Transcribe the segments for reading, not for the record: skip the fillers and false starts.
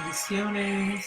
Bendiciones.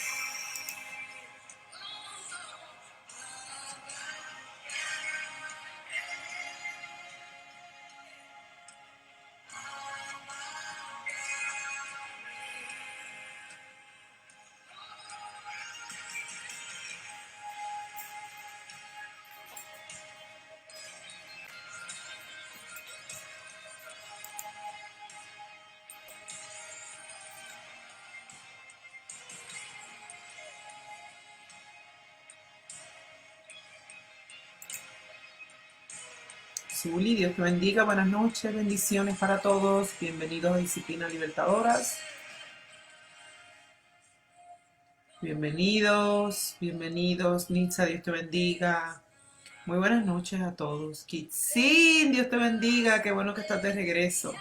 Zuli, Dios te bendiga. Buenas noches, bendiciones para todos. Bienvenidos a Disciplinas Libertadoras. Bienvenidos. Nitza, Dios te bendiga. Muy buenas noches a todos. Kitsin, Dios te bendiga. Qué bueno que estás de regreso.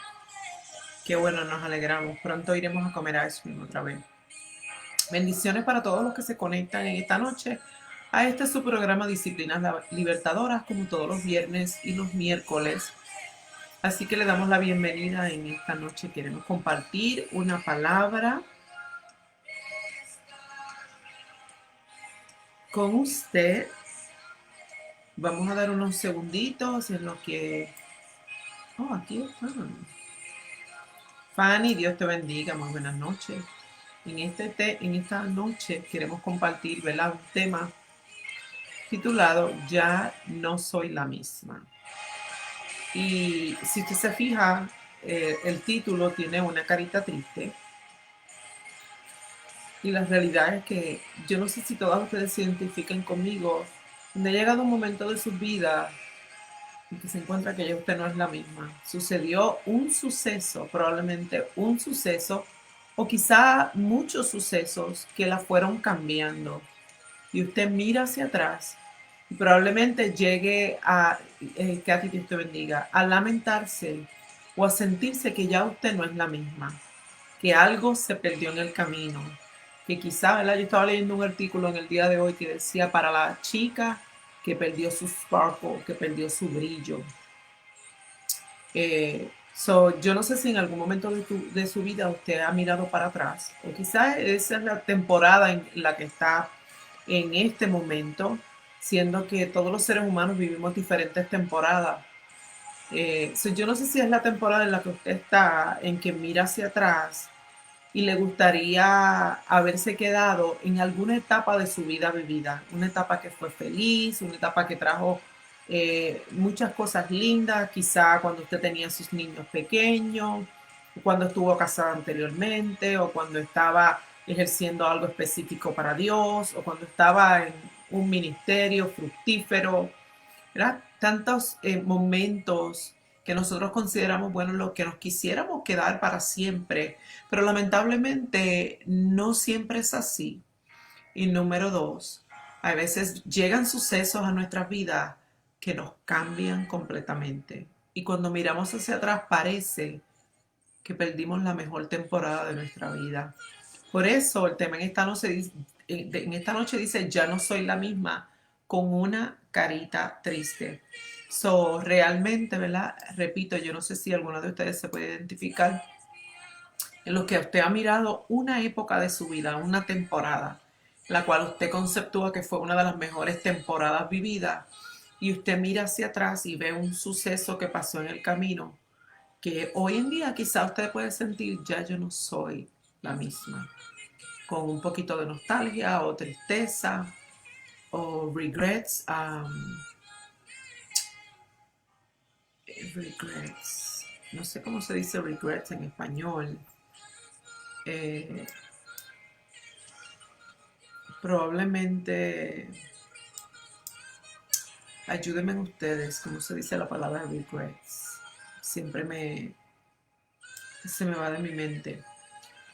Qué bueno, nos alegramos. Pronto iremos a comer ice cream otra vez. Bendiciones para todos los que se conectan en esta noche a este su programa Disciplinas Libertadoras, como todos los viernes y los miércoles. Así que le damos la bienvenida en esta noche. Queremos compartir una palabra con usted. Vamos a dar unos segunditos en lo que... Oh, aquí están. Fanny, Dios te bendiga. Muy buenas noches. En esta noche queremos compartir, ¿verdad?, un tema titulado Ya no soy la misma. Y si usted se fija, el título tiene una carita triste. Y la realidad es que yo no sé si todas ustedes se identifican conmigo, donde ha llegado un momento de su vida en que se encuentra que ya usted no es la misma. Sucedió un suceso, probablemente un suceso, o quizá muchos sucesos que la fueron cambiando. Y usted mira hacia atrás y probablemente llegue a, que a ti Dios te bendiga, a lamentarse o a sentirse que ya usted no es la misma, que algo se perdió en el camino, que quizá, ¿verdad? Yo estaba leyendo un artículo en el día de hoy que decía para la chica que perdió su sparkle, que perdió su brillo. Yo no sé si en algún momento de su vida usted ha mirado para atrás, o quizás esa es la temporada en la que está en este momento, siendo que todos los seres humanos vivimos diferentes temporadas. Yo no sé si es la temporada en la que usted está, en que mira hacia atrás y le gustaría haberse quedado en alguna etapa de su vida vivida, una etapa que fue feliz, una etapa que trajo muchas cosas lindas, quizá cuando usted tenía sus niños pequeños, cuando estuvo casada anteriormente, o cuando estaba ejerciendo algo específico para Dios, o cuando estaba en un ministerio fructífero, ¿verdad? Tantos momentos que nosotros consideramos, bueno, lo que nos quisiéramos quedar para siempre, pero lamentablemente no siempre es así. Y número dos, a veces llegan sucesos a nuestras vidas que nos cambian completamente. Y cuando miramos hacia atrás parece que perdimos la mejor temporada de nuestra vida. Por eso el tema en esta noche dice, ya no soy la misma, con una carita triste. Realmente, ¿verdad? Repito, yo no sé si alguno de ustedes se puede identificar en lo que usted ha mirado una época de su vida, una temporada, la cual usted conceptúa que fue una de las mejores temporadas vividas, y usted mira hacia atrás y ve un suceso que pasó en el camino, que hoy en día quizá usted puede sentir, ya yo no soy la misma, con un poquito de nostalgia o tristeza o regrets. Regrets. No sé cómo se dice regrets en español. Eh, Probablemente, ayúdenme ustedes, ¿cómo se dice la palabra regrets? Siempre se me va de mi mente.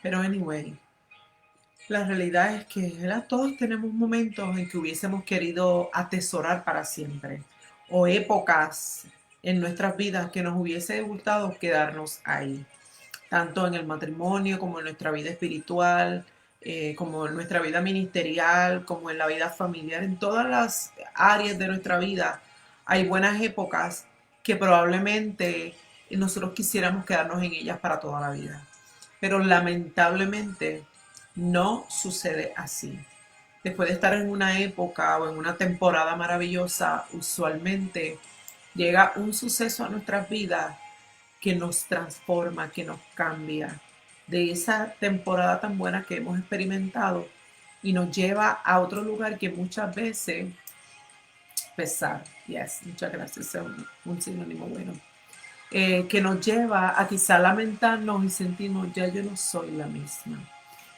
Pero anyway, la realidad es que, ¿verdad?, todos tenemos momentos en que hubiésemos querido atesorar para siempre, o épocas en nuestras vidas que nos hubiese gustado quedarnos ahí, tanto en el matrimonio como en nuestra vida espiritual, como en nuestra vida ministerial, como en la vida familiar. En todas las áreas de nuestra vida hay buenas épocas que probablemente nosotros quisiéramos quedarnos en ellas para toda la vida. Pero lamentablemente no sucede así. Después de estar en una época o en una temporada maravillosa, usualmente llega un suceso a nuestras vidas que nos transforma, que nos cambia de esa temporada tan buena que hemos experimentado y nos lleva a otro lugar que muchas veces pesar, yes, muchas gracias, es un sinónimo bueno, que nos lleva a quizá lamentarnos y sentirnos ya yo no soy la misma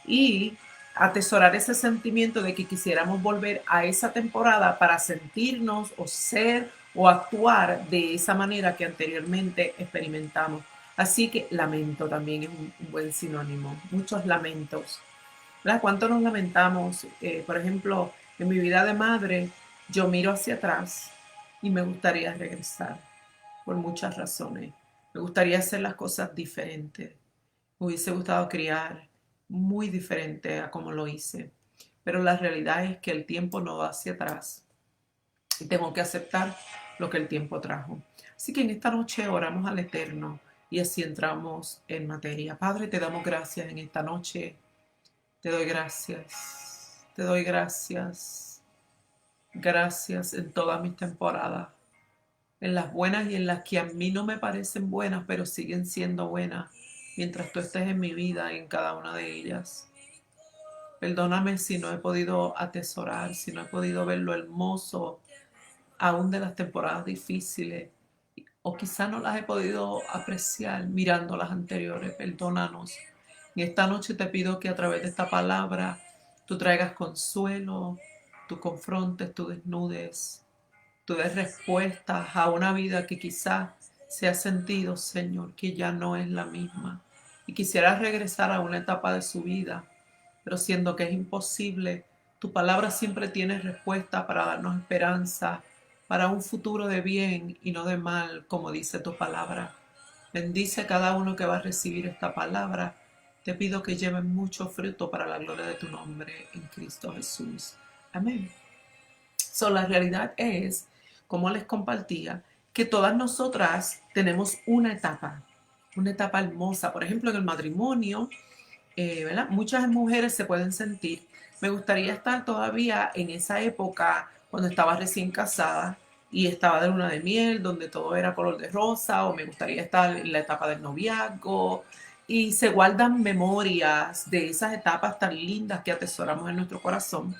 y atesorar ese sentimiento de que quisiéramos volver a esa temporada para sentirnos o ser o actuar de esa manera que anteriormente experimentamos. Así que lamento también es un buen sinónimo. Muchos lamentos. ¿Verdad? ¿Cuánto nos lamentamos? Por ejemplo, en mi vida de madre, yo miro hacia atrás y me gustaría regresar por muchas razones. Me gustaría hacer las cosas diferentes. Me hubiese gustado criar muy diferente a como lo hice. Pero la realidad es que el tiempo no va hacia atrás y tengo que aceptar lo que el tiempo trajo. Así que en esta noche oramos al Eterno y así entramos en materia. Padre, te damos gracias en esta noche. Te doy gracias. Te doy gracias. Gracias en todas mis temporadas. En las buenas y en las que a mí no me parecen buenas, pero siguen siendo buenas mientras tú estés en mi vida y en cada una de ellas. Perdóname si no he podido atesorar, si no he podido ver lo hermoso aún de las temporadas difíciles, o quizá no las he podido apreciar mirando las anteriores. Perdónanos. Y esta noche te pido que a través de esta palabra tú traigas consuelo, tú confrontes, tú desnudes, tú des respuestas a una vida que quizás se ha sentido, Señor, que ya no es la misma. Y quisiera regresar a una etapa de su vida, pero siendo que es imposible, tu palabra siempre tiene respuesta para darnos esperanza, para un futuro de bien y no de mal, como dice tu palabra. Bendice a cada uno que va a recibir esta palabra. Te pido que lleven mucho fruto para la gloria de tu nombre en Cristo Jesús. Amén. La realidad es, como les compartía, que todas nosotras tenemos una etapa hermosa. Por ejemplo, en el matrimonio, ¿verdad? Muchas mujeres se pueden sentir, me gustaría estar todavía en esa época cuando estaba recién casada y estaba de luna de miel, donde todo era color de rosa, o me gustaría estar en la etapa del noviazgo, y se guardan memorias de esas etapas tan lindas que atesoramos en nuestro corazón.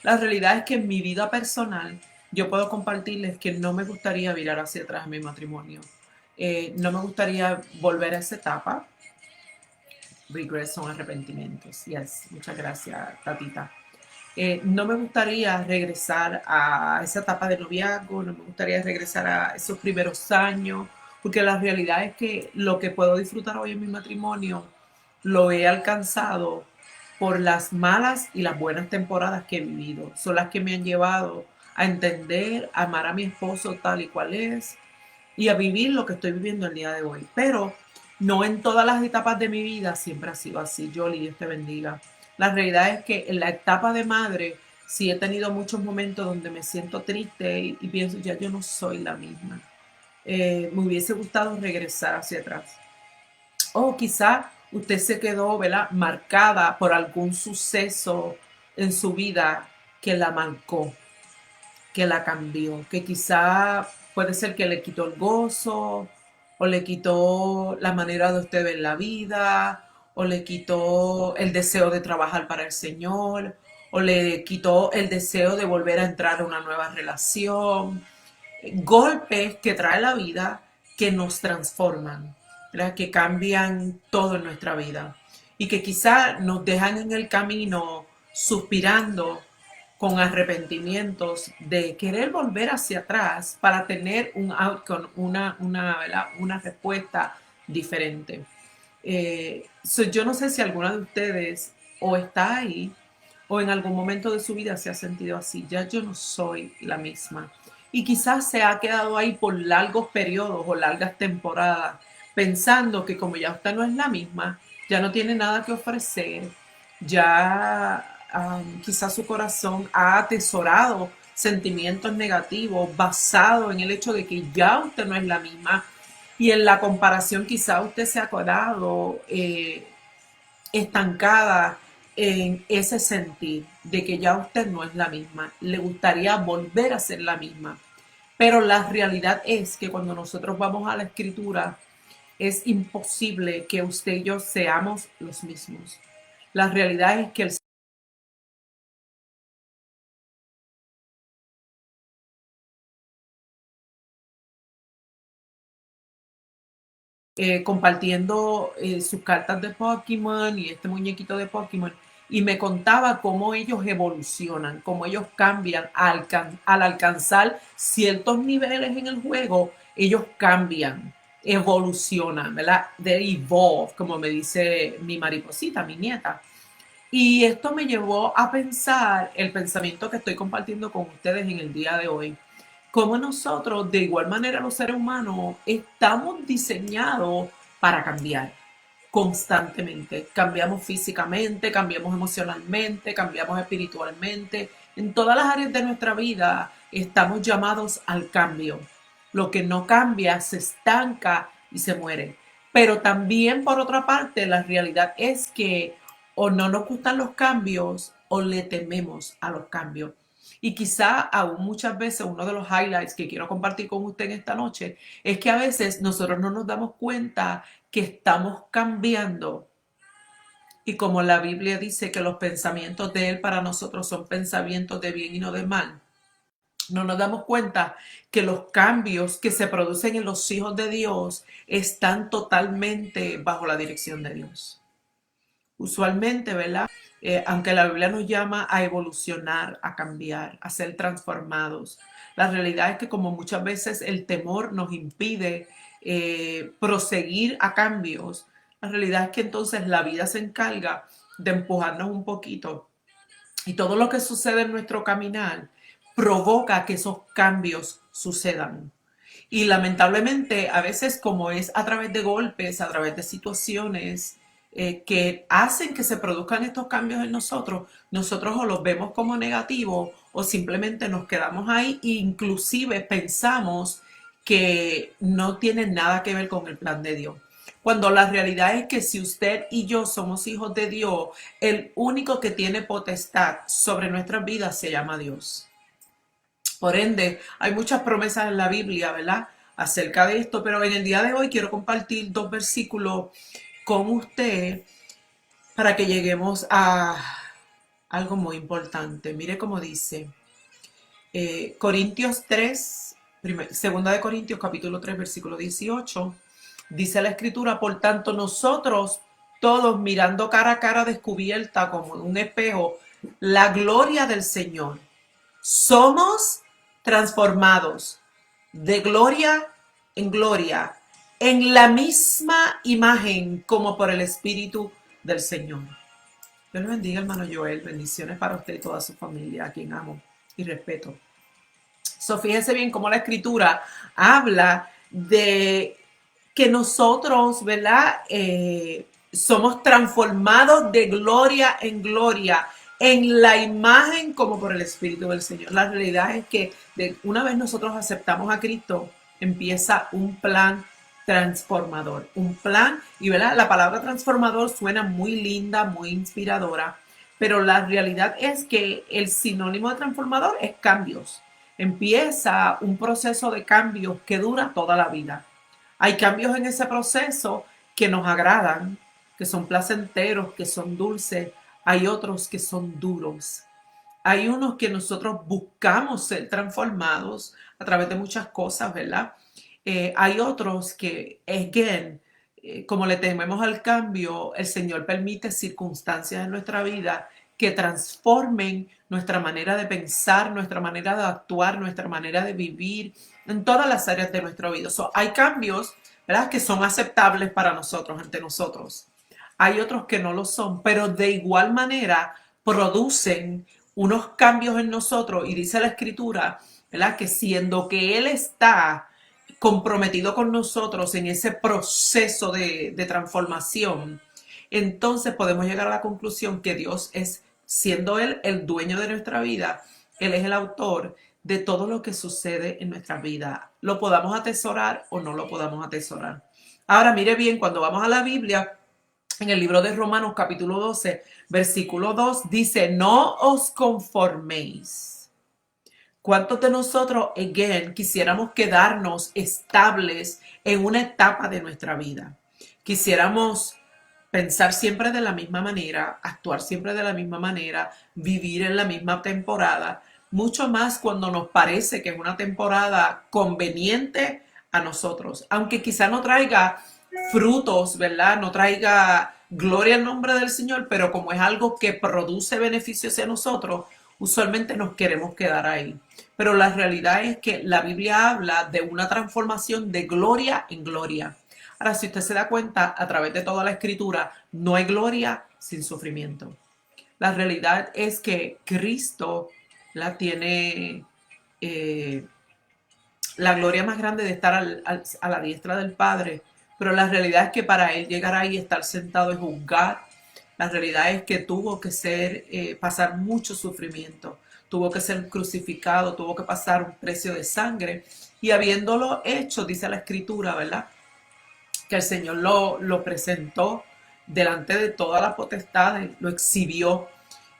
La realidad es que en mi vida personal yo puedo compartirles que no me gustaría virar hacia atrás en mi matrimonio. No me gustaría volver a esa etapa. Regrets son arrepentimientos. Yes, muchas gracias, Tatita. No me gustaría regresar a esa etapa de noviazgo, no me gustaría regresar a esos primeros años, porque la realidad es que lo que puedo disfrutar hoy en mi matrimonio lo he alcanzado por las malas y las buenas temporadas que he vivido. Son las que me han llevado a entender, a amar a mi esposo tal y cual es y a vivir lo que estoy viviendo el día de hoy. Pero no en todas las etapas de mi vida siempre ha sido así. Yoli, Dios te bendiga. La realidad es que en la etapa de madre sí he tenido muchos momentos donde me siento triste y pienso ya yo no soy la misma. Me hubiese gustado regresar hacia atrás. O quizá usted se quedó, ¿verdad?, marcada por algún suceso en su vida que la marcó, que la cambió, que quizá puede ser que le quitó el gozo, o le quitó la manera de usted ver la vida, o le quitó el deseo de trabajar para el Señor, o le quitó el deseo de volver a entrar a una nueva relación. Golpes que trae la vida que nos transforman, ¿verdad? Que cambian todo en nuestra vida y que quizá nos dejan en el camino suspirando con arrepentimientos de querer volver hacia atrás para tener un outcome, una respuesta diferente. Yo no sé si alguna de ustedes o está ahí o en algún momento de su vida se ha sentido así. Ya yo no soy la misma. Y quizás se ha quedado ahí por largos periodos o largas temporadas, pensando que como ya usted no es la misma, ya no tiene nada que ofrecer, ya quizás su corazón ha atesorado sentimientos negativos basados en el hecho de que ya usted no es la misma y en la comparación quizás usted se ha quedado estancada en ese sentir de que ya usted no es la misma, le gustaría volver a ser la misma. Pero la realidad es que cuando nosotros vamos a la escritura, es imposible que usted y yo seamos los mismos. La realidad es que compartiendo sus cartas de Pokémon y este muñequito de Pokémon, y me contaba cómo ellos evolucionan, cómo ellos cambian al alcanzar ciertos niveles en el juego, ellos cambian, evolucionan, ¿verdad? They evolve, como me dice mi mariposita, mi nieta. Y esto me llevó a pensar el pensamiento que estoy compartiendo con ustedes en el día de hoy. Cómo nosotros, de igual manera los seres humanos, estamos diseñados para cambiar constantemente. Cambiamos físicamente, cambiamos emocionalmente, cambiamos espiritualmente. En todas las áreas de nuestra vida estamos llamados al cambio. Lo que no cambia se estanca y se muere. Pero también, por otra parte, la realidad es que o no nos gustan los cambios o le tememos a los cambios. Y quizá aún muchas veces uno de los highlights que quiero compartir con usted en esta noche es que a veces nosotros no nos damos cuenta que estamos cambiando. Y como la Biblia dice que los pensamientos de Él para nosotros son pensamientos de bien y no de mal, no nos damos cuenta que los cambios que se producen en los hijos de Dios están totalmente bajo la dirección de Dios. Usualmente, ¿verdad? Aunque la Biblia nos llama a evolucionar, a cambiar, a ser transformados, la realidad es que como muchas veces el temor nos impide proseguir a cambios, la realidad es que entonces la vida se encarga de empujarnos un poquito y todo lo que sucede en nuestro caminar provoca que esos cambios sucedan. Y lamentablemente, a veces como es a través de golpes, a través de situaciones que hacen que se produzcan estos cambios en nosotros, nosotros o los vemos como negativos o simplemente nos quedamos ahí e inclusive pensamos que no tienen nada que ver con el plan de Dios. Cuando la realidad es que si usted y yo somos hijos de Dios, el único que tiene potestad sobre nuestras vidas se llama Dios. Por ende, hay muchas promesas en la Biblia, ¿verdad? Acerca de esto, pero en el día de hoy quiero compartir dos versículos con usted para que lleguemos a algo muy importante. Mire cómo dice Corintios 3, segunda de Corintios capítulo 3, versículo 18. Dice la escritura, por tanto nosotros todos mirando cara a cara descubierta como en un espejo la gloria del Señor, somos transformados de gloria en gloria, en la misma imagen como por el Espíritu del Señor. Dios le bendiga, hermano Joel. Bendiciones para usted y toda su familia, a quien amo y respeto. Fíjese bien cómo la Escritura habla de que nosotros, ¿verdad? Somos transformados de gloria en gloria, en la imagen como por el Espíritu del Señor. La realidad es que una vez nosotros aceptamos a Cristo, empieza un plan transformador, un plan, y ¿verdad? La palabra transformador suena muy linda, muy inspiradora, pero la realidad es que el sinónimo de transformador es cambios. Empieza un proceso de cambios que dura toda la vida. Hay cambios en ese proceso que nos agradan, que son placenteros, que son dulces. Hay otros que son duros. Hay unos que nosotros buscamos ser transformados a través de muchas cosas, ¿verdad? Hay otros que, again, como le tememos al cambio, el Señor permite circunstancias en nuestra vida que transformen nuestra manera de pensar, nuestra manera de actuar, nuestra manera de vivir en todas las áreas de nuestra vida. Hay cambios, ¿verdad?, que son aceptables para nosotros, ante nosotros. Hay otros que no lo son, pero de igual manera producen unos cambios en nosotros. Y dice la Escritura, ¿verdad?, que siendo que Él está comprometido con nosotros en ese proceso de transformación, entonces podemos llegar a la conclusión que Dios es, siendo Él el dueño de nuestra vida, Él es el autor de todo lo que sucede en nuestra vida. Lo podamos atesorar o no lo podamos atesorar. Ahora, mire bien, cuando vamos a la Biblia, En el libro de Romanos capítulo 12, versículo 2 dice, no os conforméis. ¿Cuántos de nosotros, again, quisiéramos quedarnos estables en una etapa de nuestra vida? Quisiéramos pensar siempre de la misma manera, actuar siempre de la misma manera, vivir en la misma temporada, mucho más cuando nos parece que es una temporada conveniente a nosotros, aunque quizá no traiga frutos, ¿verdad? No traiga gloria al nombre del Señor, pero como es algo que produce beneficios hacia nosotros, usualmente nos queremos quedar ahí. Pero la realidad es que la Biblia habla de una transformación de gloria en gloria. Ahora, si usted se da cuenta, a través de toda la escritura, no hay gloria sin sufrimiento. La realidad es que Cristo la tiene la gloria más grande de estar a la diestra del Padre, pero la realidad es que para él llegar ahí y estar sentado y juzgar, la realidad es que tuvo que ser, pasar mucho sufrimiento, tuvo que ser crucificado, tuvo que pasar un precio de sangre, y habiéndolo hecho, dice la escritura, ¿verdad? Que el Señor lo presentó delante de toda la potestad, lo exhibió,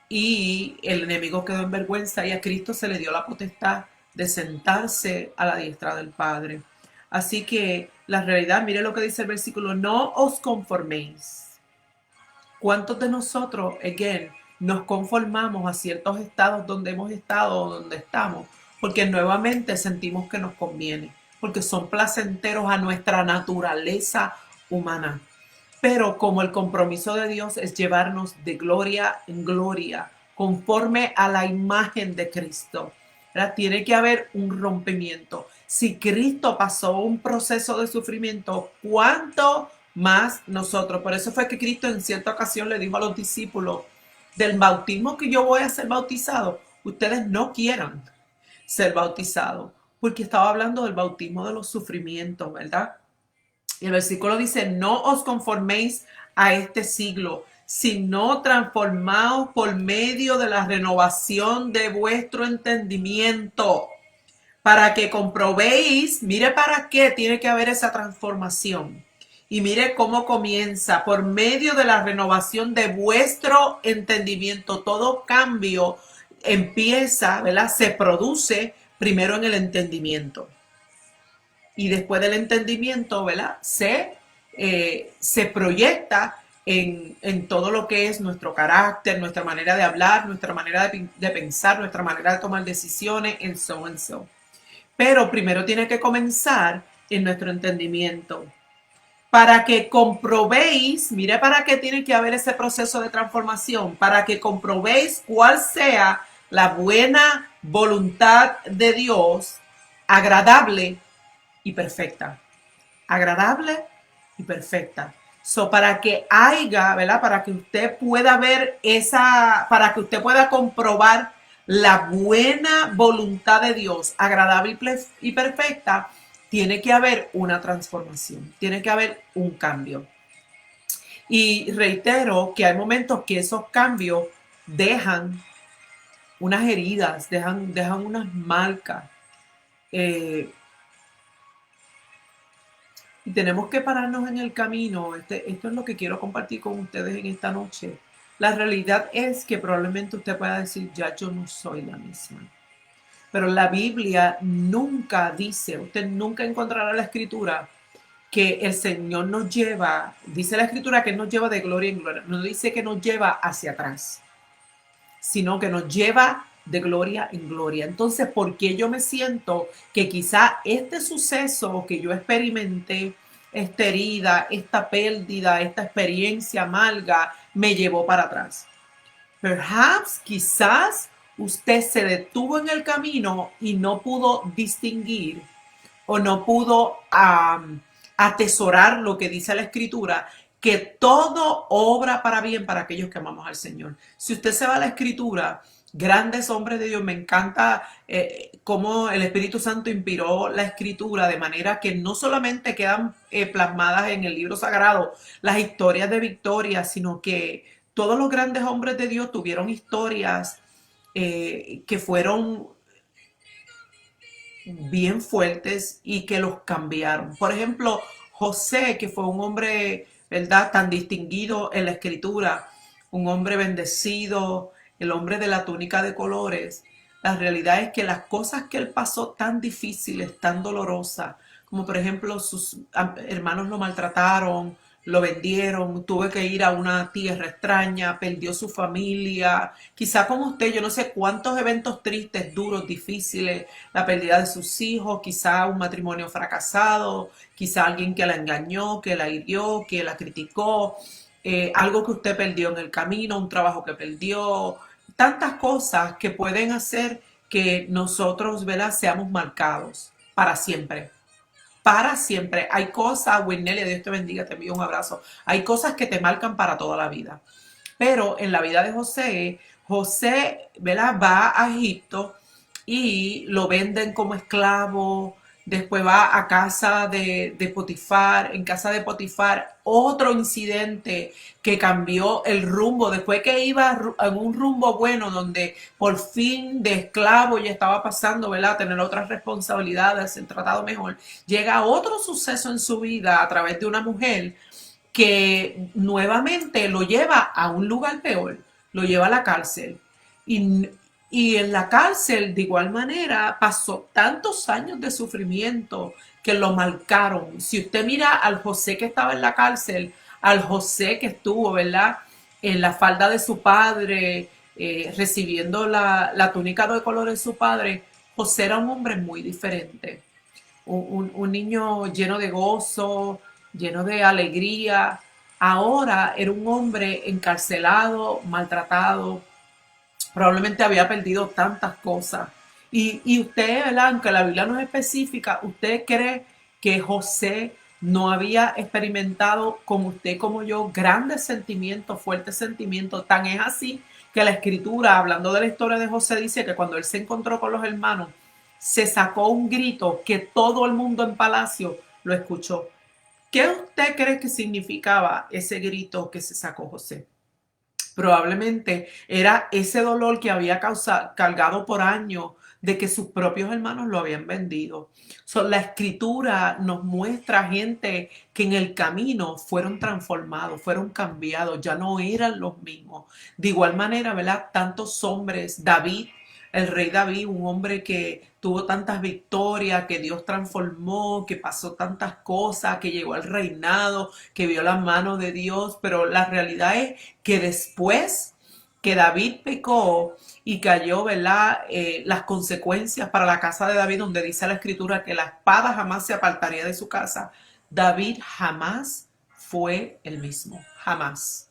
y el enemigo quedó en vergüenza y a Cristo se le dio la potestad de sentarse a la diestra del Padre. Así que la realidad, mire lo que dice el versículo, no os conforméis. ¿Cuántos de nosotros, again, nos conformamos a ciertos estados donde hemos estado o donde estamos? Porque nuevamente sentimos que nos conviene, porque son placenteros a nuestra naturaleza humana. Pero como el compromiso de Dios es llevarnos de gloria en gloria, conforme a la imagen de Cristo, ¿verdad? Tiene que haber un rompimiento. Si Cristo pasó un proceso de sufrimiento, ¿cuánto más nosotros? Por eso fue que Cristo en cierta ocasión le dijo a los discípulos, del bautismo que yo voy a ser bautizado, ustedes no quieran ser bautizados, porque estaba hablando del bautismo de los sufrimientos, ¿verdad? Y el versículo dice, no os conforméis a este siglo, sino transformaos por medio de la renovación de vuestro entendimiento, para que comprobéis, mire para qué tiene que haber esa transformación. Y mire cómo comienza, por medio de la renovación de vuestro entendimiento. Todo cambio empieza, ¿verdad? Se produce primero en el entendimiento. Y después del entendimiento, ¿verdad? Se proyecta en todo lo que es nuestro carácter, nuestra manera de hablar, nuestra manera de pensar, nuestra manera de tomar decisiones, and so and so. Pero primero tiene que comenzar en nuestro entendimiento. Para que comprobéis, mire para qué tiene que haber ese proceso de transformación, para que comprobéis cuál sea la buena voluntad de Dios, agradable y perfecta. Agradable y perfecta. So, para que haya, ¿verdad? Para que usted pueda ver para que usted pueda comprobar la buena voluntad de Dios, agradable y perfecta, tiene que haber una transformación, tiene que haber un cambio. Y reitero que hay momentos que esos cambios dejan unas heridas, dejan unas marcas. Y tenemos que pararnos en el camino. Esto es lo que quiero compartir con ustedes en esta noche. La realidad es que probablemente usted pueda decir, ya yo no soy la misma. Pero la Biblia nunca dice, usted nunca encontrará la escritura que el Señor nos lleva, dice la escritura que nos lleva de gloria en gloria. No dice que nos lleva hacia atrás, sino que nos lleva de gloria en gloria. Entonces, ¿por qué yo me siento que quizá este suceso que yo experimenté, esta herida, esta pérdida, esta experiencia amarga, me llevó para atrás? Perhaps, quizás usted se detuvo en el camino y no pudo distinguir o no pudo atesorar lo que dice la escritura, que todo obra para bien para aquellos que amamos al Señor. Si usted se va a la escritura, grandes hombres de Dios, me encanta cómo el Espíritu Santo inspiró la escritura de manera que no solamente quedan plasmadas en el libro sagrado las historias de victoria, sino que todos los grandes hombres de Dios tuvieron historias que fueron bien fuertes y que los cambiaron. Por ejemplo, José, que fue un hombre ¿verdad? Tan distinguido en la escritura, un hombre bendecido, el hombre de la túnica de colores. La realidad es que las cosas que él pasó tan difíciles, tan dolorosas, como por ejemplo sus hermanos lo maltrataron, lo vendieron, tuve que ir a una tierra extraña, perdió su familia, quizá como usted, yo no sé cuántos eventos tristes, duros, difíciles, la pérdida de sus hijos, quizá un matrimonio fracasado, quizá alguien que la engañó, que la hirió, que la criticó, algo que usted perdió en el camino, un trabajo que perdió, tantas cosas que pueden hacer que nosotros, ¿verdad?, seamos marcados para siempre. Para siempre. Hay cosas, Winnelia, Dios te bendiga, te envío un abrazo. Hay cosas que te marcan para toda la vida. Pero en la vida de José, José, ¿verdad?, va a Egipto y lo venden como esclavo. Después va a casa de Potifar. En casa de Potifar, otro incidente que cambió el rumbo. Después que iba en un rumbo bueno, donde por fin de esclavo ya estaba pasando, ¿verdad?, a tener otras responsabilidades, ser tratado mejor. Llega otro suceso en su vida a través de una mujer que nuevamente lo lleva a un lugar peor, lo lleva a la cárcel. Y, y en la cárcel, de igual manera, pasó tantos años de sufrimiento que lo marcaron. Si usted mira al José que estaba en la cárcel, al José que estuvo, ¿verdad?, en la falda de su padre, recibiendo la túnica de color de su padre, José era un hombre muy diferente, un niño lleno de gozo, lleno de alegría. Ahora era un hombre encarcelado, maltratado, probablemente había perdido tantas cosas. Y usted, ¿verdad?, aunque la Biblia no es específica, ¿usted cree que José no había experimentado como usted, como yo, grandes sentimientos, fuertes sentimientos? Tan es así que la escritura, hablando de la historia de José, dice que cuando él se encontró con los hermanos, se sacó un grito que todo el mundo en palacio lo escuchó. ¿Qué usted cree que significaba ese grito que se sacó José? Probablemente era ese dolor que había cargado por años de que sus propios hermanos lo habían vendido. La escritura nos muestra gente que en el camino fueron transformados, fueron cambiados, ya no eran los mismos. De igual manera, ¿verdad? Tantos hombres, David, el rey David, un hombre que tuvo tantas victorias, que Dios transformó, que pasó tantas cosas, que llegó al reinado, que vio la mano de Dios, pero la realidad es que después que David pecó y cayó, ¿verdad?, las consecuencias para la casa de David, donde dice la escritura que la espada jamás se apartaría de su casa, David jamás fue el mismo, jamás.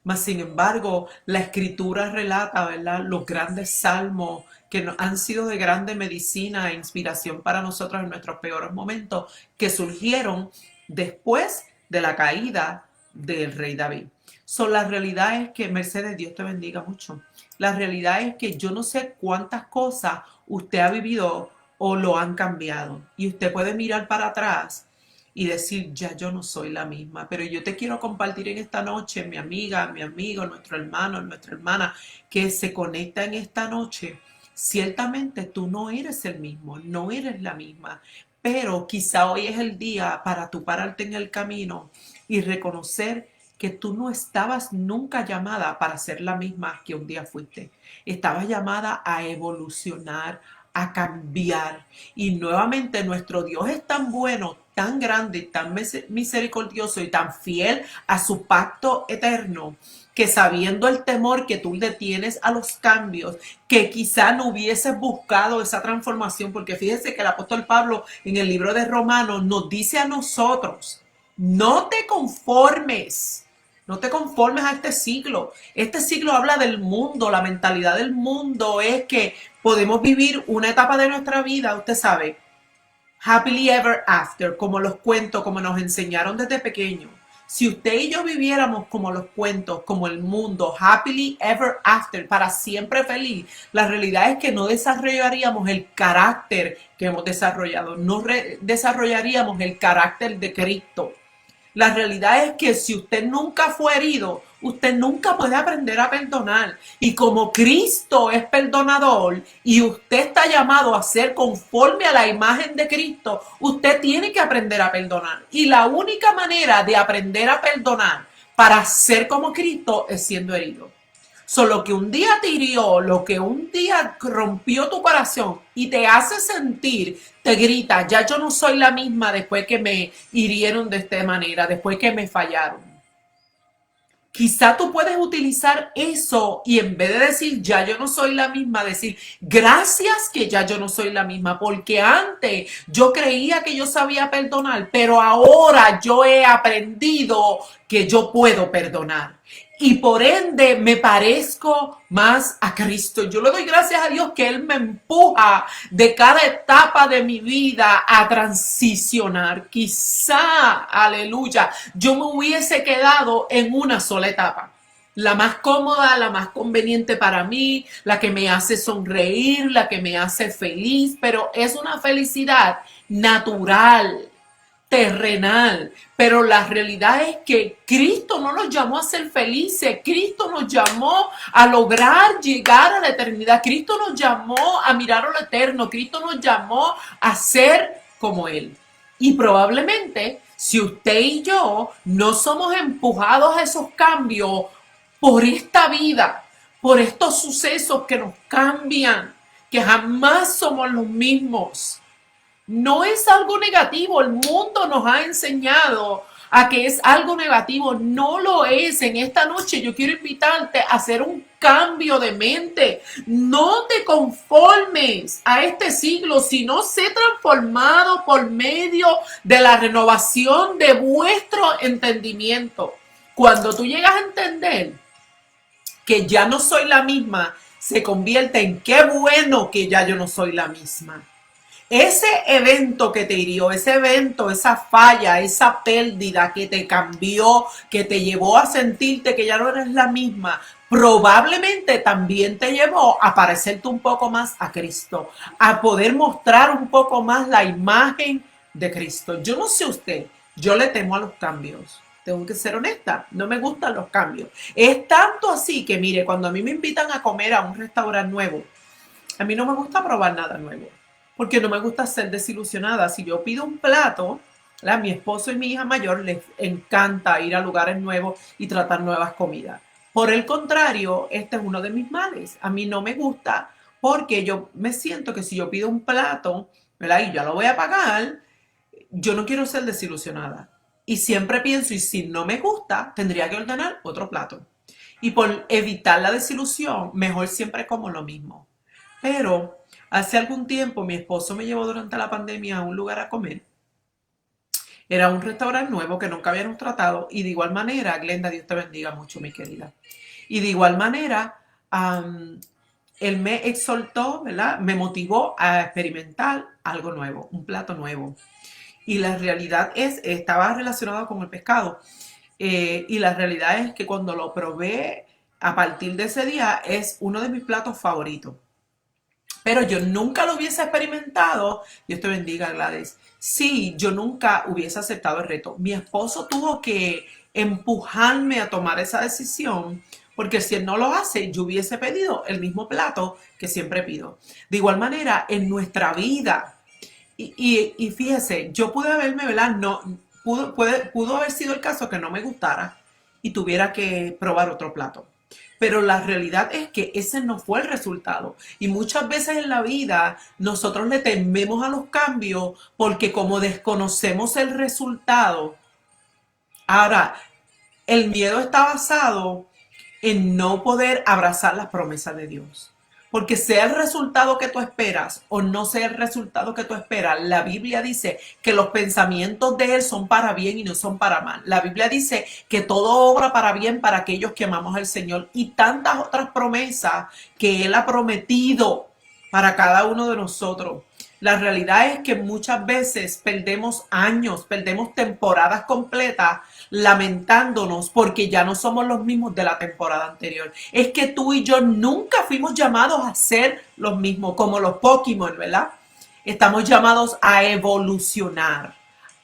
Mas, sin embargo, la escritura relata, ¿verdad?, los grandes salmos que han sido de grande medicina e inspiración para nosotros en nuestros peores momentos, que surgieron después de la caída del rey David. La realidad es que, Mercedes, Dios te bendiga mucho. La realidad es que yo no sé cuántas cosas usted ha vivido o lo han cambiado. Y usted puede mirar para atrás y decir, ya yo no soy la misma. Pero yo te quiero compartir en esta noche, mi amiga, mi amigo, nuestro hermano, nuestra hermana, que se conecta en esta noche. Ciertamente tú no eres el mismo, no eres la misma, pero quizá hoy es el día para tú pararte en el camino y reconocer que tú no estabas nunca llamada para ser la misma que un día fuiste. Estabas llamada a evolucionar, a cambiar. Y nuevamente nuestro Dios es tan bueno, tan grande, tan misericordioso y tan fiel a su pacto eterno, que sabiendo el temor que tú le tienes a los cambios, que quizá no hubieses buscado esa transformación, porque fíjese que el apóstol Pablo en el libro de Romanos nos dice a nosotros, no te conformes. No te conformes a este siglo. Este siglo habla del mundo. La mentalidad del mundo es que podemos vivir una etapa de nuestra vida, usted sabe, happily ever after, como los cuentos, como nos enseñaron desde pequeños. Si usted y yo viviéramos como los cuentos, como el mundo, happily ever after, para siempre feliz, la realidad es que no desarrollaríamos el carácter que hemos desarrollado, no desarrollaríamos el carácter de Cristo. La realidad es que si usted nunca fue herido, usted nunca puede aprender a perdonar. Y como Cristo es perdonador y usted está llamado a ser conforme a la imagen de Cristo, usted tiene que aprender a perdonar. Y la única manera de aprender a perdonar para ser como Cristo es siendo herido. Solo que un día te hirió, lo que un día rompió tu corazón y te hace sentir, te grita, ya yo no soy la misma después que me hirieron de esta manera, después que me fallaron. Quizá tú puedes utilizar eso y en vez de decir ya yo no soy la misma, decir gracias que ya yo no soy la misma, porque antes yo creía que yo sabía perdonar, pero ahora yo he aprendido que yo puedo perdonar. Y por ende me parezco más a Cristo. Yo le doy gracias a Dios que Él me empuja de cada etapa de mi vida a transicionar. Quizá, aleluya, yo me hubiese quedado en una sola etapa. La más cómoda, la más conveniente para mí, la que me hace sonreír, la que me hace feliz, pero es una felicidad natural, terrenal, pero la realidad es que Cristo no nos llamó a ser felices, Cristo nos llamó a lograr llegar a la eternidad, Cristo nos llamó a mirar a lo eterno, Cristo nos llamó a ser como Él. Y probablemente si usted y yo no somos empujados a esos cambios por esta vida, por estos sucesos que nos cambian, que jamás somos los mismos, no es algo negativo. El mundo nos ha enseñado a que es algo negativo. No lo es. En esta noche yo quiero invitarte a hacer un cambio de mente. No te conformes a este siglo, sino sé transformado por medio de la renovación de vuestro entendimiento. Cuando tú llegas a entender que ya no soy la misma, se convierte en qué bueno que ya yo no soy la misma. Ese evento que te hirió, ese evento, esa falla, esa pérdida que te cambió, que te llevó a sentirte que ya no eres la misma, probablemente también te llevó a parecerte un poco más a Cristo, a poder mostrar un poco más la imagen de Cristo. Yo no sé usted, yo le temo a los cambios. Tengo que ser honesta, no me gustan los cambios. Es tanto así que, mire, cuando a mí me invitan a comer a un restaurante nuevo, a mí no me gusta probar nada nuevo, porque no me gusta ser desilusionada. Si yo pido un plato, a mi esposo y mi hija mayor les encanta ir a lugares nuevos y tratar nuevas comidas. Por el contrario, este es uno de mis males. A mí no me gusta porque yo me siento que si yo pido un plato, ¿verdad? Y ya lo voy a pagar, yo no quiero ser desilusionada. Y siempre pienso, y si no me gusta, tendría que ordenar otro plato. Y por evitar la desilusión, mejor siempre como lo mismo. Pero hace algún tiempo mi esposo me llevó durante la pandemia a un lugar a comer. Era un restaurante nuevo que nunca habíamos tratado y de igual manera, Glenda, Dios te bendiga mucho, mi querida. Y de igual manera, él me exhortó, ¿verdad? Me motivó a experimentar algo nuevo, un plato nuevo. Y la realidad estaba relacionado con el pescado. Y la realidad es que cuando lo probé, a partir de ese día, es uno de mis platos favoritos. Pero yo nunca lo hubiese experimentado, Dios te bendiga, Gladys, si yo nunca hubiese aceptado el reto. Mi esposo tuvo que empujarme a tomar esa decisión, porque si él no lo hace, yo hubiese pedido el mismo plato que siempre pido. De igual manera, en nuestra vida, y fíjese, yo pude haberme, ¿verdad? No, pudo haber sido el caso que no me gustara y tuviera que probar otro plato. Pero la realidad es que ese no fue el resultado. Y muchas veces en la vida nosotros le tememos a los cambios porque como desconocemos el resultado, ahora el miedo está basado en no poder abrazar las promesas de Dios. Porque sea el resultado que tú esperas o no sea el resultado que tú esperas, la Biblia dice que los pensamientos de Él son para bien y no son para mal. La Biblia dice que todo obra para bien para aquellos que amamos al Señor y tantas otras promesas que Él ha prometido para cada uno de nosotros. La realidad es que muchas veces perdemos años, perdemos temporadas completas lamentándonos porque ya no somos los mismos de la temporada anterior. Es que tú y yo nunca fuimos llamados a ser los mismos, como los Pokémon, ¿verdad? Estamos llamados a evolucionar,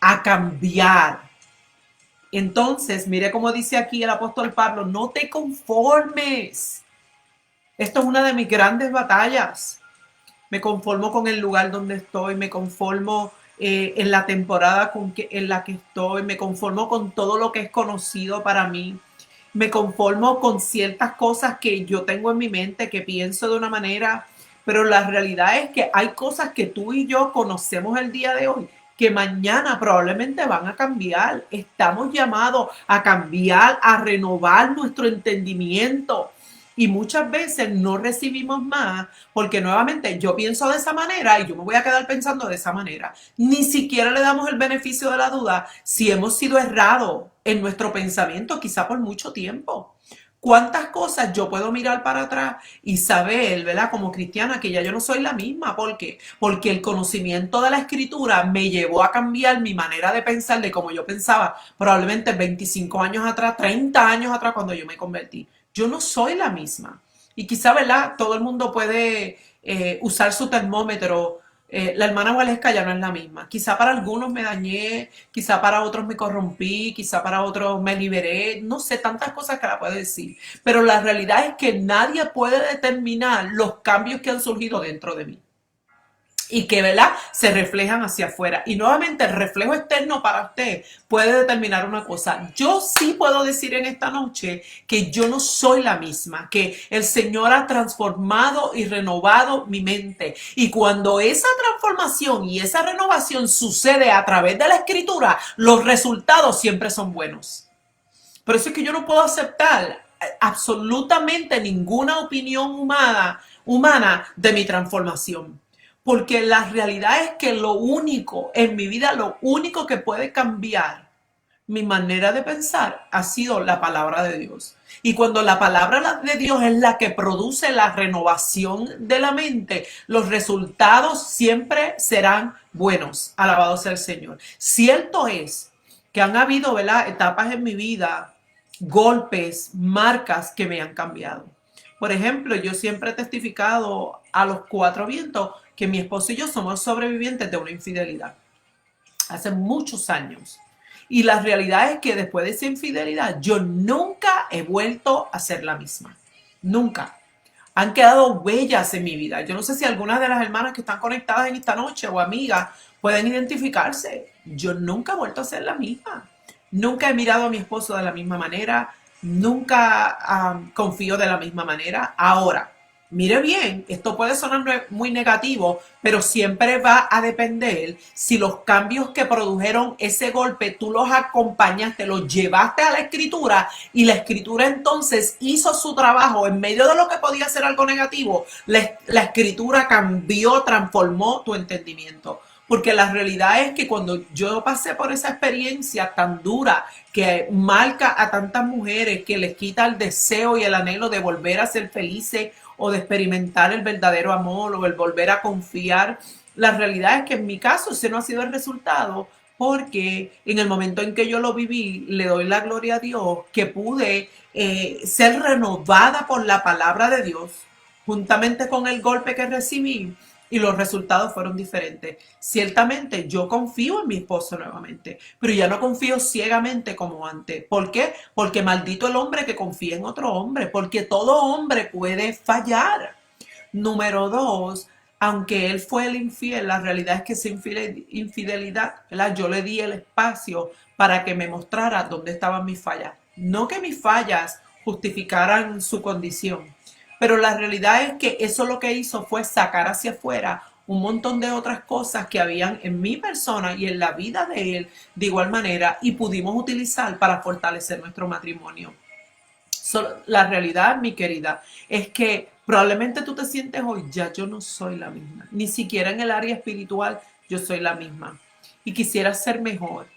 a cambiar. Entonces, mire cómo dice aquí el apóstol Pablo, no te conformes. Esto es una de mis grandes batallas. Me conformo con el lugar donde estoy, me conformo en la temporada en la que estoy, me conformo con todo lo que es conocido para mí, me conformo con ciertas cosas que yo tengo en mi mente, que pienso de una manera, pero la realidad es que hay cosas que tú y yo conocemos el día de hoy que mañana probablemente van a cambiar. Estamos llamados a cambiar, a renovar nuestro entendimiento. Y muchas veces no recibimos más porque nuevamente yo pienso de esa manera y yo me voy a quedar pensando de esa manera. Ni siquiera le damos el beneficio de la duda si hemos sido errados en nuestro pensamiento, quizá por mucho tiempo. ¿Cuántas cosas yo puedo mirar para atrás y saber, ¿verdad? Como cristiana, que ya yo no soy la misma? ¿Por qué? Porque el conocimiento de la escritura me llevó a cambiar mi manera de pensar de como yo pensaba probablemente 25 años atrás, 30 años atrás cuando yo me convertí. Yo no soy la misma. Y quizá, ¿verdad? Todo el mundo puede usar su termómetro. La hermana Waleska ya no es la misma. Quizá para algunos me dañé, quizá para otros me corrompí, quizá para otros me liberé, no sé, tantas cosas que la puedo decir. Pero la realidad es que nadie puede determinar los cambios que han surgido dentro de mí y que, ¿verdad?, se reflejan hacia afuera. Y nuevamente el reflejo externo para usted puede determinar una cosa. Yo sí puedo decir en esta noche que yo no soy la misma, que el Señor ha transformado y renovado mi mente. Y cuando esa transformación y esa renovación sucede a través de la escritura, los resultados siempre son buenos. Por eso es que yo no puedo aceptar absolutamente ninguna opinión humana de mi transformación. Porque la realidad es que lo único en mi vida, lo único que puede cambiar mi manera de pensar ha sido la palabra de Dios. Y cuando la palabra de Dios es la que produce la renovación de la mente, los resultados siempre serán buenos. Alabado sea el Señor. Cierto es que han habido, ¿verdad?, etapas en mi vida, golpes, marcas que me han cambiado. Por ejemplo, yo siempre he testificado a los cuatro vientos que mi esposo y yo somos sobrevivientes de una infidelidad hace muchos años. Y la realidad es que después de esa infidelidad yo nunca he vuelto a ser la misma. Nunca. Han quedado huellas en mi vida. Yo no sé si algunas de las hermanas que están conectadas en esta noche o amigas pueden identificarse. Yo nunca he vuelto a ser la misma. Nunca he mirado a mi esposo de la misma manera. Nunca confío de la misma manera. Ahora, mire bien, esto puede sonar muy negativo, pero siempre va a depender si los cambios que produjeron ese golpe tú los acompañaste, los llevaste a la escritura y la escritura entonces hizo su trabajo en medio de lo que podía ser algo negativo. La escritura cambió, transformó tu entendimiento. Porque la realidad es que cuando yo pasé por esa experiencia tan dura que marca a tantas mujeres, que les quita el deseo y el anhelo de volver a ser felices o de experimentar el verdadero amor o el volver a confiar, la realidad es que en mi caso ese no ha sido el resultado, porque en el momento en que yo lo viví, le doy la gloria a Dios que pude ser renovada por la palabra de Dios, juntamente con el golpe que recibí, y los resultados fueron diferentes. Ciertamente yo confío en mi esposo nuevamente, pero ya no confío ciegamente como antes. ¿Por qué? Porque maldito el hombre que confía en otro hombre, porque todo hombre puede fallar. Número dos, aunque él fue el infiel, la realidad es que esa infidelidad, ¿verdad?, yo le di el espacio para que me mostrara dónde estaban mis fallas. No que mis fallas justificaran su condición, pero la realidad es que eso lo que hizo fue sacar hacia afuera un montón de otras cosas que habían en mi persona y en la vida de él de igual manera y pudimos utilizar para fortalecer nuestro matrimonio. La realidad, mi querida, es que probablemente tú te sientes hoy, ya yo no soy la misma, ni siquiera en el área espiritual yo soy la misma y quisiera ser mejor.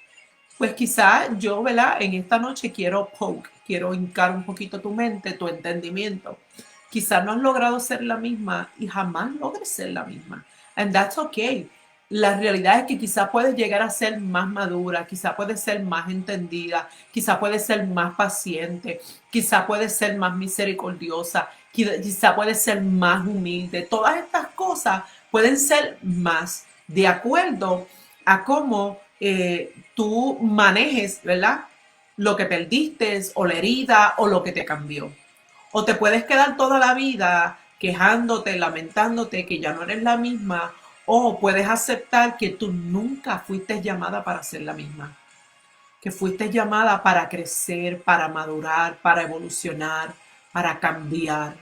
Pues quizá yo, ¿verdad?, en esta noche quiero hincar un poquito tu mente, tu entendimiento. Quizá no has logrado ser la misma y jamás logres ser la misma. And that's okay. La realidad es que quizá puedes llegar a ser más madura, quizá puedes ser más entendida, quizá puedes ser más paciente, quizá puedes ser más misericordiosa, quizá puedes ser más humilde. Todas estas cosas pueden ser más de acuerdo a cómo tú manejes, ¿verdad?, lo que perdiste o la herida o lo que te cambió. O te puedes quedar toda la vida quejándote, lamentándote que ya no eres la misma, o puedes aceptar que tú nunca fuiste llamada para ser la misma, que fuiste llamada para crecer, para madurar, para evolucionar, para cambiar.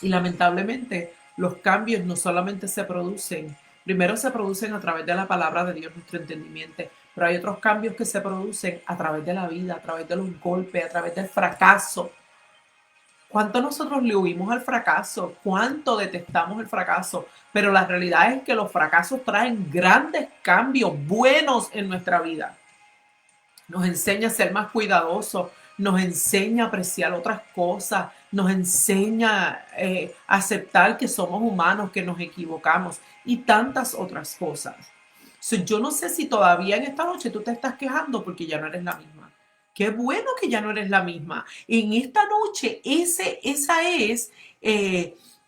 Y lamentablemente los cambios no solamente se producen, primero se producen a través de la palabra de Dios, nuestro entendimiento, pero hay otros cambios que se producen a través de la vida, a través de los golpes, a través del fracaso. ¿Cuánto nosotros le huimos al fracaso? ¿Cuánto detestamos el fracaso? Pero la realidad es que los fracasos traen grandes cambios buenos en nuestra vida. Nos enseña a ser más cuidadosos, nos enseña a apreciar otras cosas, nos enseña a aceptar que somos humanos, que nos equivocamos y tantas otras cosas. So, yo no sé si todavía en esta noche tú te estás quejando porque ya no eres la misma. Qué bueno que ya no eres la misma. En esta noche esa es,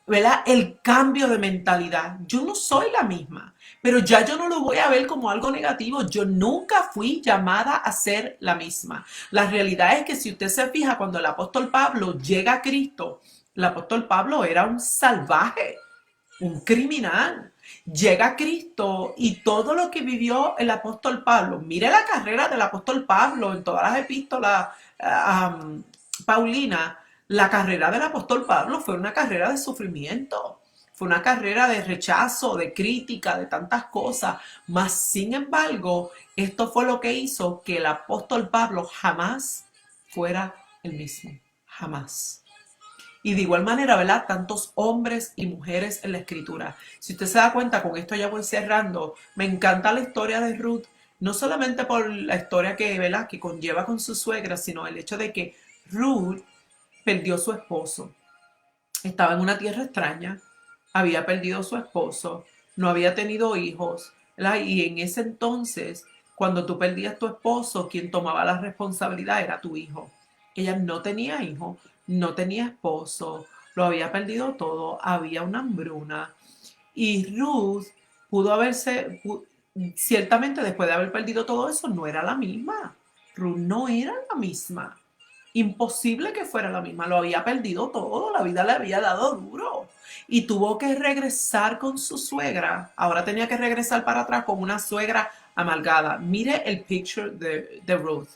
¿verdad? El cambio de mentalidad. Yo no soy la misma, pero ya yo no lo voy a ver como algo negativo. Yo nunca fui llamada a ser la misma. La realidad es que si usted se fija, cuando el apóstol Pablo llega a Cristo, el apóstol Pablo era un salvaje, un criminal. Llega a Cristo y todo lo que vivió el apóstol Pablo, mire la carrera del apóstol Pablo en todas las epístolas Paulina, la carrera del apóstol Pablo fue una carrera de sufrimiento, fue una carrera de rechazo, de crítica, de tantas cosas, mas sin embargo, esto fue lo que hizo que el apóstol Pablo jamás fuera el mismo, jamás. Y de igual manera, ¿verdad? Tantos hombres y mujeres en la escritura. Si usted se da cuenta, con esto ya voy cerrando, me encanta la historia de Ruth, no solamente por la historia que, ¿verdad? Que conlleva con su suegra, sino el hecho de que Ruth perdió su esposo. Estaba en una tierra extraña, había perdido su esposo, no había tenido hijos, ¿verdad? Y en ese entonces, cuando tú perdías tu esposo, quien tomaba la responsabilidad era tu hijo. Ella no tenía hijo, no tenía esposo, lo había perdido todo, había una hambruna. Y Ruth pudo haberse, ciertamente después de haber perdido todo eso, no era la misma. Ruth no era la misma. Imposible que fuera la misma, lo había perdido todo, la vida le había dado duro y tuvo que regresar con su suegra. Ahora tenía que regresar para atrás con una suegra amargada. Mire el picture de Ruth.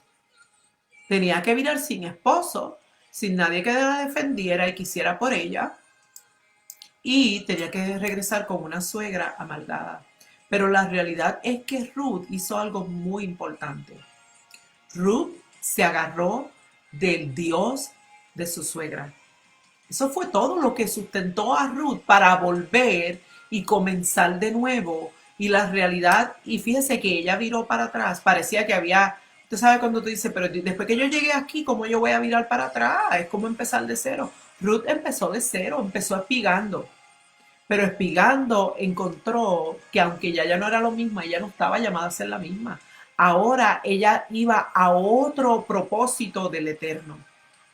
Tenía que virar sin esposo, sin nadie que la defendiera y quisiera por ella, y tenía que regresar con una suegra amargada. Pero la realidad es que Ruth hizo algo muy importante. Ruth se agarró del Dios de su suegra. Eso fue todo lo que sustentó a Ruth para volver y comenzar de nuevo. Y la realidad, y fíjese que ella viró para atrás, parecía que había, usted sabe cuando tú dices, pero después que yo llegué aquí, ¿cómo yo voy a virar para atrás? Es como empezar de cero. Ruth empezó de cero, empezó espigando. Pero espigando encontró que aunque ya no era lo mismo, ella no estaba llamada a ser la misma. Ahora ella iba a otro propósito del Eterno.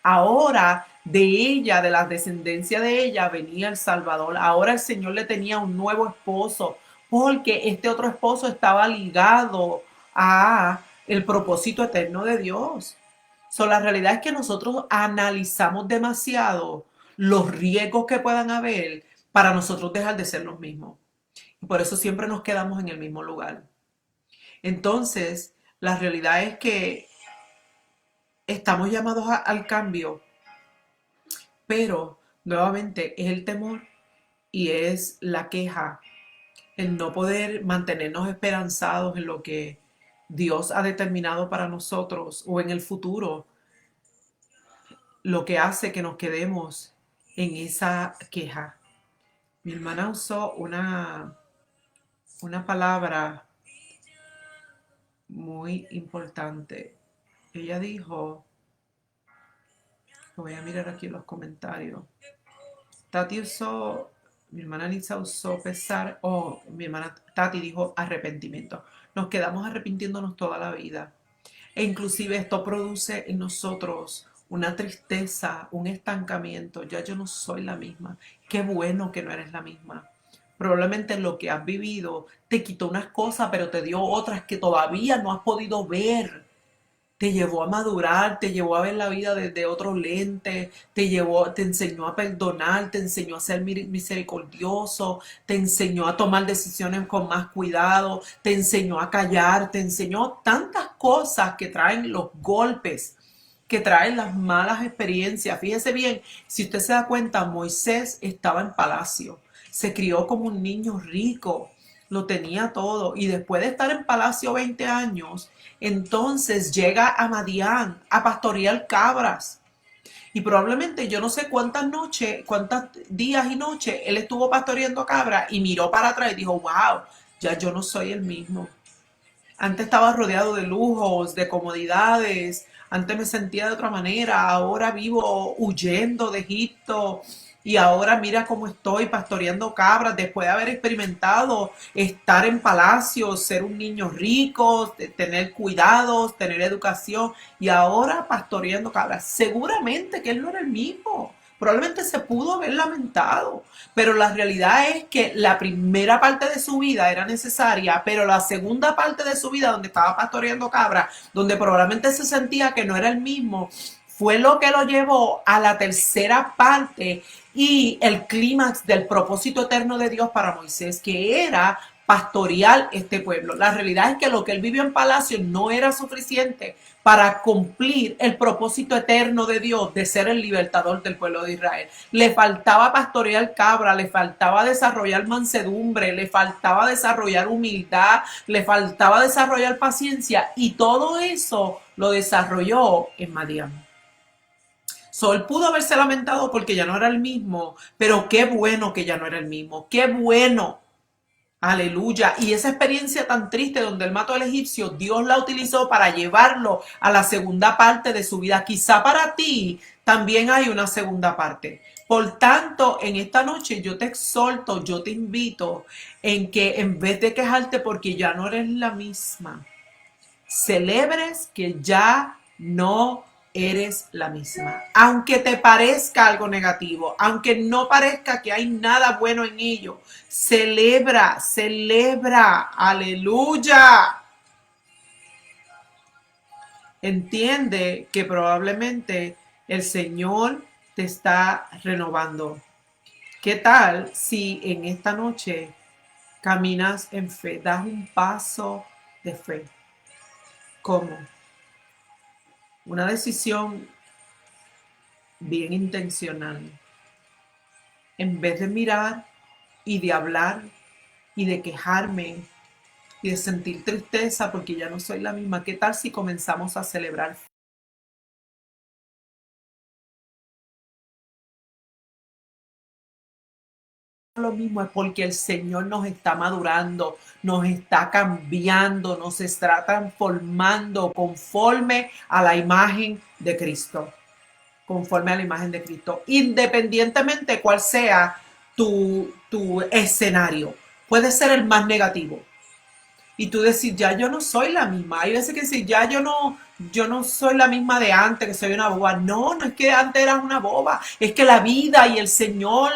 Ahora de ella, de la descendencia de ella, venía el Salvador. Ahora el Señor le tenía un nuevo esposo, porque este otro esposo estaba ligado a el propósito eterno de Dios. La realidad es que nosotros analizamos demasiado los riesgos que puedan haber para nosotros dejar de ser los mismos. Y por eso siempre nos quedamos en el mismo lugar. Entonces, la realidad es que estamos llamados al cambio, pero nuevamente es el temor y es la queja, el no poder mantenernos esperanzados en lo que Dios ha determinado para nosotros o en el futuro, lo que hace que nos quedemos en esa queja. Mi hermana usó una palabra muy importante. Ella dijo, lo voy a mirar aquí en los comentarios. Tati usó, mi hermana Lisa usó pesar, o mi hermana Tati dijo arrepentimiento. Nos quedamos arrepintiéndonos toda la vida. E inclusive esto produce en nosotros una tristeza, un estancamiento. Ya yo no soy la misma. Qué bueno que no eres la misma. Probablemente lo que has vivido te quitó unas cosas, pero te dio otras que todavía no has podido ver. te llevó a madurar, te llevó a ver la vida desde otro lente, te enseñó a perdonar, te enseñó a ser misericordioso, te enseñó a tomar decisiones con más cuidado, te enseñó a callar, te enseñó tantas cosas que traen los golpes, que traen las malas experiencias. Fíjese bien, si usted se da cuenta, Moisés estaba en palacio, se crió como un niño rico, lo tenía todo, y después de estar en palacio 20 años, entonces llega a Madián a pastorear cabras. Y probablemente yo no sé cuántas noches, cuántos días y noches él estuvo pastoreando cabras y miró para atrás y dijo, wow, ya yo no soy el mismo. Antes estaba rodeado de lujos, de comodidades, antes me sentía de otra manera, ahora vivo huyendo de Egipto y ahora mira cómo estoy pastoreando cabras después de haber experimentado estar en palacios, ser un niño rico, tener cuidados, tener educación y ahora pastoreando cabras. Seguramente que él no era el mismo. Probablemente se pudo haber lamentado, pero la realidad es que la primera parte de su vida era necesaria, pero la segunda parte de su vida, donde estaba pastoreando cabras, donde probablemente se sentía que no era el mismo, fue lo que lo llevó a la tercera parte y el clímax del propósito eterno de Dios para Moisés, que era pastorear este pueblo. La realidad es que lo que él vivió en palacio no era suficiente para cumplir el propósito eterno de Dios de ser el libertador del pueblo de Israel. Le faltaba pastorear cabra, le faltaba desarrollar mansedumbre, le faltaba desarrollar humildad, le faltaba desarrollar paciencia y todo eso lo desarrolló en Madián. Él pudo haberse lamentado porque ya no era el mismo, pero qué bueno que ya no era el mismo, qué bueno. Aleluya. Y esa experiencia tan triste donde él mató al egipcio, Dios la utilizó para llevarlo a la segunda parte de su vida. Quizá para ti también hay una segunda parte. Por tanto, en esta noche yo te exhorto, yo te invito en que en vez de quejarte porque ya no eres la misma, celebres que ya no eres la misma. Aunque te parezca algo negativo, aunque no parezca que hay nada bueno en ello, celebra, celebra, aleluya. Entiende que probablemente el Señor te está renovando. ¿Qué tal si en esta noche caminas en fe, das un paso de fe? ¿Cómo? Una decisión bien intencional. En vez de mirar y de hablar y de quejarme y de sentir tristeza porque ya no soy la misma, ¿qué tal si comenzamos a celebrar? Lo mismo es porque el Señor nos está madurando, nos está cambiando, nos está transformando conforme a la imagen de Cristo. Conforme a la imagen de Cristo, independientemente cuál sea tu escenario. Puede ser el más negativo. Y tú decir, ya yo no soy la misma. Hay veces que decir, ya yo no soy la misma de antes, que soy una boba. No, no es que antes eras una boba. Es que la vida y el Señor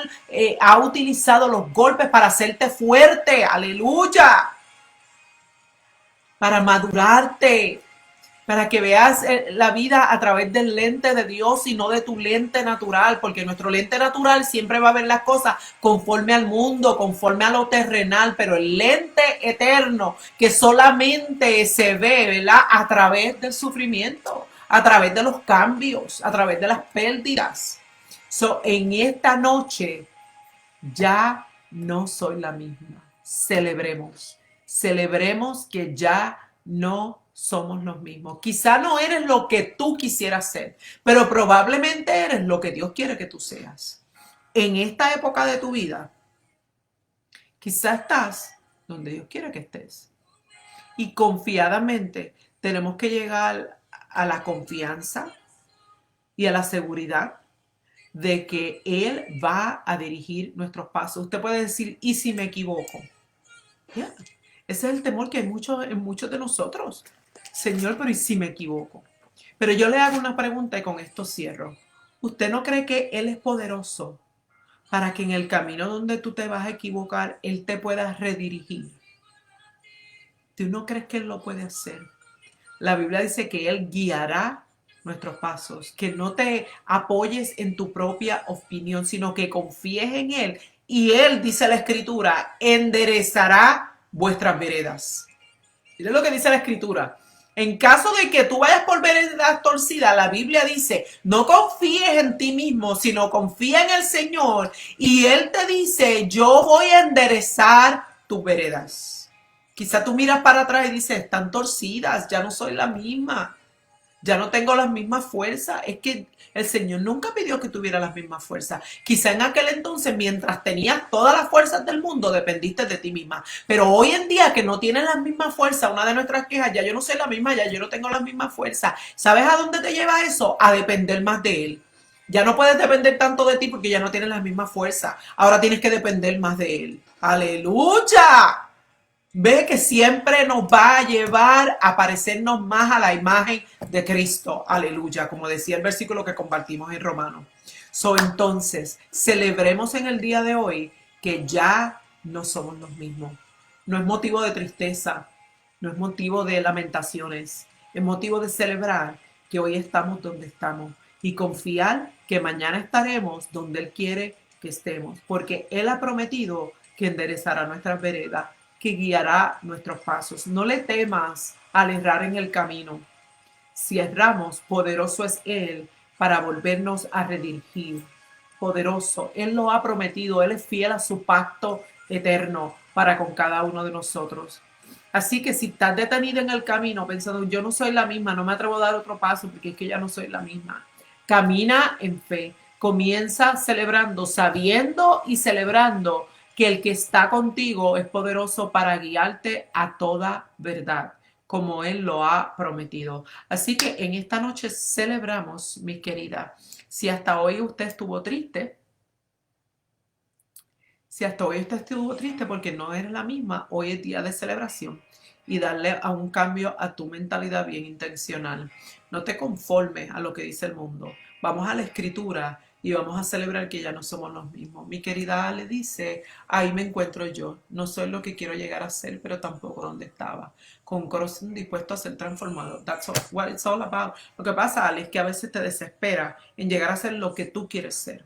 ha utilizado los golpes para hacerte fuerte. Aleluya. Para madurarte, para que veas la vida a través del lente de Dios y no de tu lente natural, porque nuestro lente natural siempre va a ver las cosas conforme al mundo, conforme a lo terrenal, pero el lente eterno que solamente se ve, ¿verdad? A través del sufrimiento, a través de los cambios, a través de las pérdidas. En esta noche ya no soy la misma. Celebremos. Celebremos que ya no somos los mismos. Quizá no eres lo que tú quisieras ser, pero probablemente eres lo que Dios quiere que tú seas. En esta época de tu vida, quizá estás donde Dios quiere que estés. Y confiadamente tenemos que llegar a la confianza y a la seguridad de que Él va a dirigir nuestros pasos. Usted puede decir, ¿y si me equivoco? Yeah. Ese es el temor que hay en muchos de nosotros. Señor, pero ¿y si me equivoco? Pero yo le hago una pregunta y con esto cierro. ¿Usted no cree que Él es poderoso para que en el camino donde tú te vas a equivocar, Él te pueda redirigir? ¿Tú no crees que Él lo puede hacer? La Biblia dice que Él guiará nuestros pasos, que no te apoyes en tu propia opinión, sino que confíes en Él. Y Él, dice la Escritura, enderezará vuestras veredas. Mire lo que dice la Escritura. En caso de que tú vayas por veredas torcidas, la Biblia dice, no confíes en ti mismo, sino confía en el Señor. Y Él te dice, yo voy a enderezar tus veredas. Quizá tú miras para atrás y dices, están torcidas, ya no soy la misma. Ya no tengo las mismas fuerzas. Es que el Señor nunca pidió que tuviera las mismas fuerzas. Quizá en aquel entonces, mientras tenías todas las fuerzas del mundo, dependiste de ti misma. Pero hoy en día que no tienes las mismas fuerzas, una de nuestras quejas, ya yo no soy la misma, ya yo no tengo las mismas fuerzas. ¿Sabes a dónde te lleva eso? A depender más de Él. Ya no puedes depender tanto de ti porque ya no tienes las mismas fuerzas. Ahora tienes que depender más de Él. ¡Aleluya! Ve que siempre nos va a llevar a parecernos más a la imagen de Cristo. Aleluya, como decía el versículo que compartimos en Romanos. Entonces, celebremos en el día de hoy que ya no somos los mismos. No es motivo de tristeza, no es motivo de lamentaciones, es motivo de celebrar que hoy estamos donde estamos y confiar que mañana estaremos donde Él quiere que estemos, porque Él ha prometido que enderezará nuestras veredas, que guiará nuestros pasos. No le temas al errar en el camino. Si erramos, poderoso es Él para volvernos a redirigir. Poderoso, Él lo ha prometido, Él es fiel a su pacto eterno para con cada uno de nosotros. Así que si estás detenido en el camino pensando, yo no soy la misma, no me atrevo a dar otro paso porque es que ya no soy la misma. Camina en fe, comienza celebrando, sabiendo y celebrando que el que está contigo es poderoso para guiarte a toda verdad, como Él lo ha prometido. Así que en esta noche celebramos, mis queridas. Si hasta hoy usted estuvo triste, si hasta hoy usted estuvo triste porque no eres la misma, hoy es día de celebración y darle a un cambio a tu mentalidad bien intencional. No te conformes a lo que dice el mundo. Vamos a la escritura y vamos a celebrar que ya no somos los mismos. Mi querida Ale dice, ahí me encuentro yo. No soy lo que quiero llegar a ser, pero tampoco donde estaba. Con un corazón dispuesto a ser transformado. That's what it's all about. Lo que pasa, Ale, es que a veces te desespera en llegar a ser lo que tú quieres ser.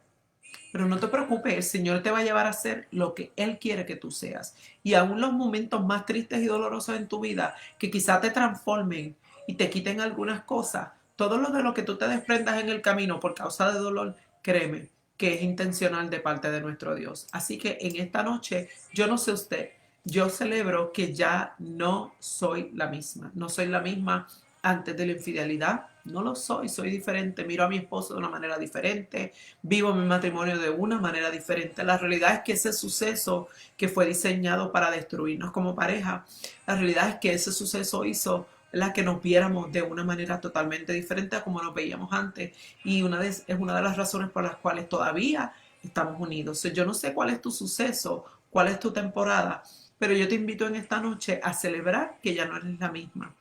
Pero no te preocupes, el Señor te va a llevar a ser lo que Él quiere que tú seas. Y aún los momentos más tristes y dolorosos en tu vida, que quizás te transformen y te quiten algunas cosas, todo lo de lo que tú te desprendas en el camino por causa de dolor, créeme que es intencional de parte de nuestro Dios. Así que en esta noche, yo no sé usted, yo celebro que ya no soy la misma. No soy la misma antes de la infidelidad. No lo soy, soy diferente. Miro a mi esposo de una manera diferente. Vivo mi matrimonio de una manera diferente. La realidad es que ese suceso que fue diseñado para destruirnos como pareja, la realidad es que ese suceso hizo la que nos viéramos de una manera totalmente diferente a como nos veíamos antes. Y es una de las razones por las cuales todavía estamos unidos. Yo no sé cuál es tu suceso, cuál es tu temporada, pero yo te invito en esta noche a celebrar que ya no eres la misma.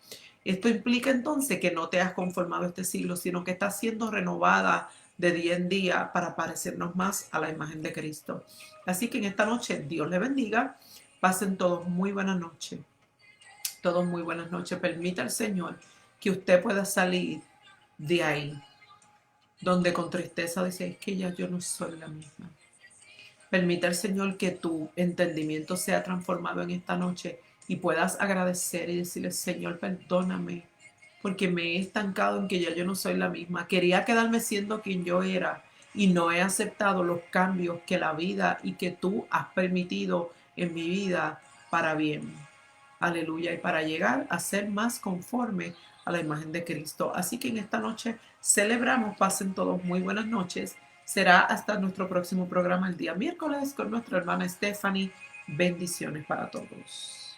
Esto implica entonces que no te has conformado este siglo, sino que estás siendo renovada de día en día para parecernos más a la imagen de Cristo. Así que en esta noche Dios le bendiga. Pasen todos muy buenas noches. Todos muy buenas noches. Permita al Señor que usted pueda salir de ahí, donde con tristeza dice, es que ya yo no soy la misma. Permita al Señor que tu entendimiento sea transformado en esta noche y puedas agradecer y decirle, Señor, perdóname, porque me he estancado en que ya yo no soy la misma. Quería quedarme siendo quien yo era y no he aceptado los cambios que la vida y que tú has permitido en mi vida para bien. Aleluya. Y para llegar a ser más conforme a la imagen de Cristo. Así que en esta noche celebramos, pasen todos muy buenas noches. Será hasta nuestro próximo programa el día miércoles con nuestra hermana Stephanie. Bendiciones para todos.